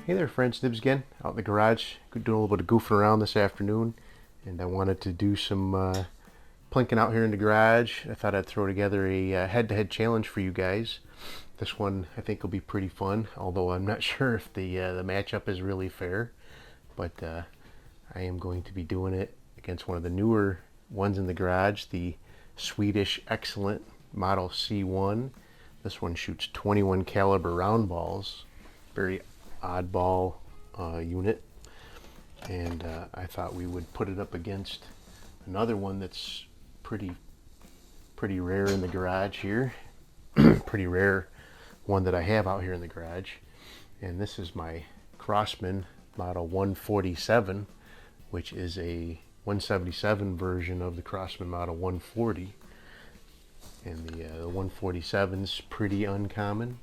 Hey there friends, Nibs again, out in the garage, doing a little bit of goofing around this afternoon, and I wanted to do some plinking out here in the garage. I thought I'd throw together a head-to-head challenge for you guys. This one I think will be pretty fun, although I'm not sure if the matchup is really fair, but I am going to be doing it against one of the newer ones in the garage, the Swedish Excellent Model C1. This one shoots 21 caliber round balls, very oddball unit, and I thought we would put it up against another one that's pretty rare in the garage here. Pretty rare one that I have out here in the garage, and this is my Crosman Model 147, which is a 177 version of the Crosman Model 140, and the 147's pretty uncommon,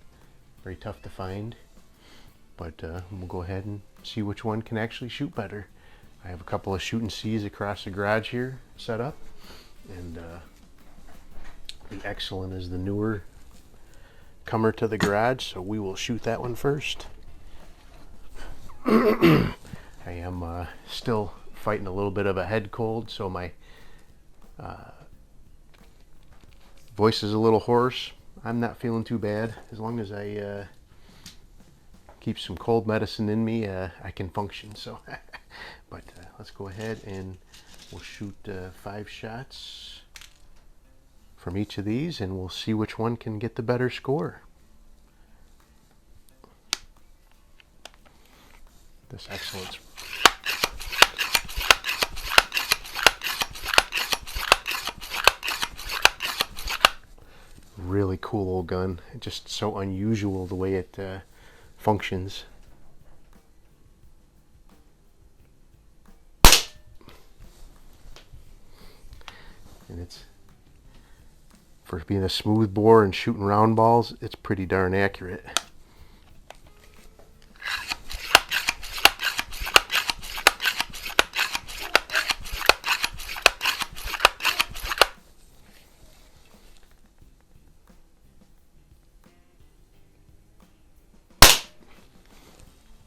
very tough to find. But we'll go ahead and see which one can actually shoot better. I have a couple of shooting C's across the garage here set up, and the Excellent is the newer comer to the garage, so we will shoot that one first. I am still fighting a little bit of a head cold, so my voice is a little hoarse. I'm not feeling too bad. As long as I keep some cold medicine in me, I can function. So, but let's go ahead and we'll shoot 5 shots from each of these, and we'll see which one can get the better score. This Excellent's really cool old gun. Just so unusual the way it functions. And it's, for being a smooth bore and shooting round balls, it's pretty darn accurate.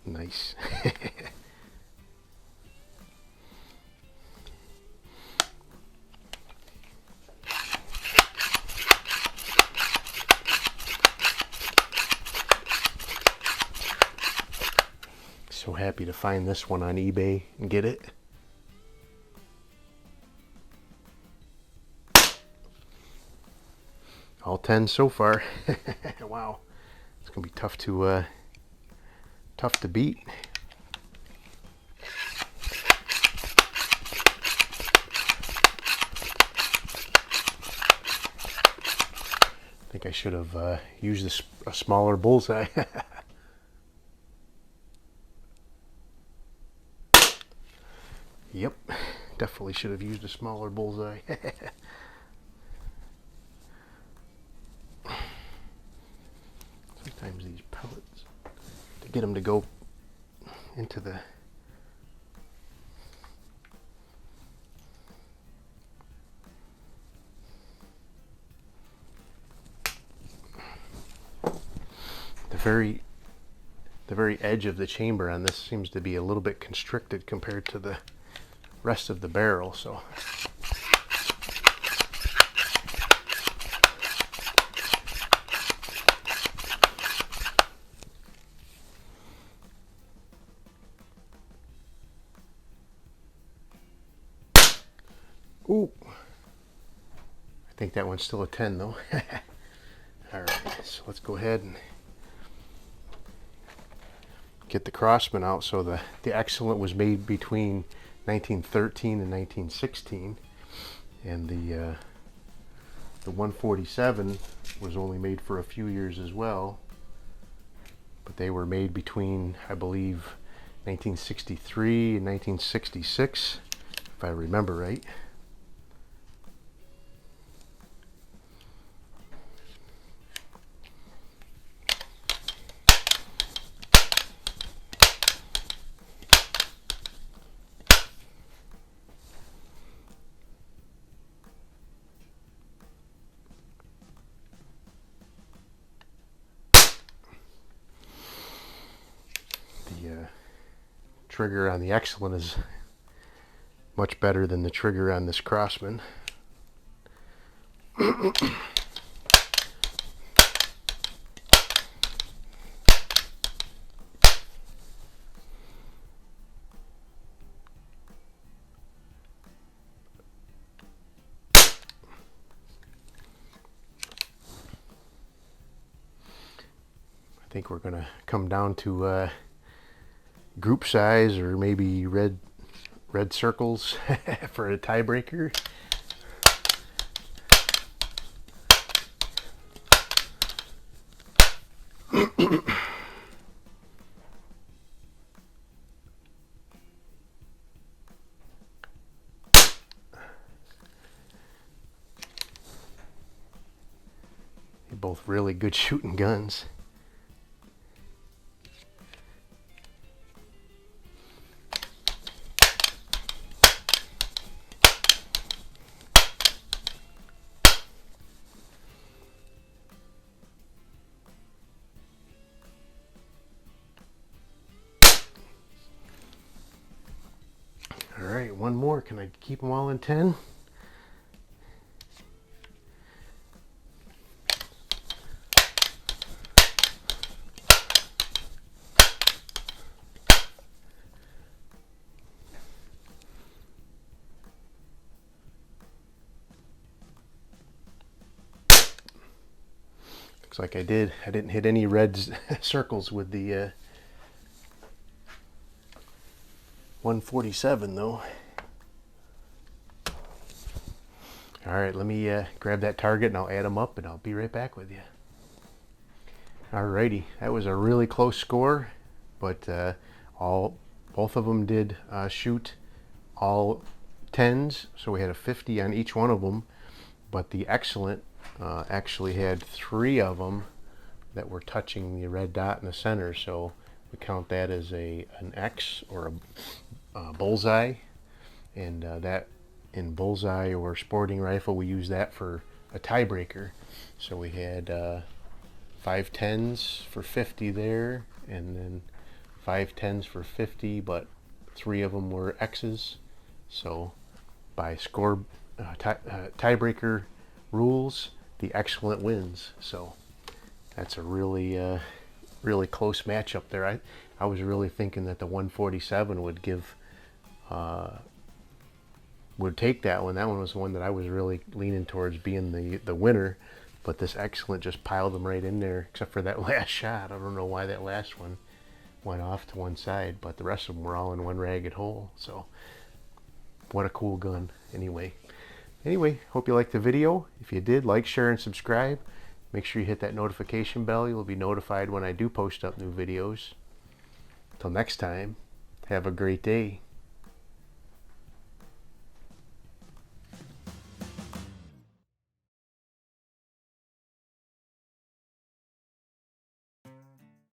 Nice. So happy to find this one on eBay and get it. All 10 so far. Wow. It's gonna be tough to beat. I think I should have used a smaller bullseye. Yep, definitely should have used a smaller bullseye. Sometimes these pellets, to get them to go into the very edge of the chamber on this seems to be a little bit constricted compared to the rest of the barrel, so ooh, I think that one's still a 10 though. Alright, so let's go ahead and get the Crosman out. So the Excellent was made between 1913 and 1916, and the 147 was only made for a few years as well, but they were made between, I believe, 1963 and 1966, if I remember right. trigger on the Excellent is much better than the trigger on this Crosman. I think we're gonna come down to group size, or maybe red circles for a tiebreaker. They're both really good shooting guns. All right, one more. Can I keep them all in 10? Looks like I didn't hit any red circles with the 147 though. All right, let me grab that target and I'll add them up and I'll be right back with you. Alrighty, that was a really close score, but both of them did shoot all 10s, so we had a 50 on each one of them. But the Excellent actually had 3 of them that were touching the red dot in the center, so we count that as an X, or a bullseye. And that in bullseye or sporting rifle, we use that for a tiebreaker. So we had 5 10s for 50 there, and then 5 10s for 50, but 3 of them were X's. So by score tiebreaker rules, the Excellent wins. So that's a really really close matchup there. I was really thinking that the 147 would take that one. That one was the one that I was really leaning towards being the winner, but this Excellent just piled them right in there, except for that last shot. I don't know why that last one went off to one side, but the rest of them were all in one ragged hole. So what a cool gun. Anyway, hope you liked the video. If you did, like, share, and subscribe. Make sure you hit that notification bell. You'll be notified when I do post up new videos. Till next time, have a great day.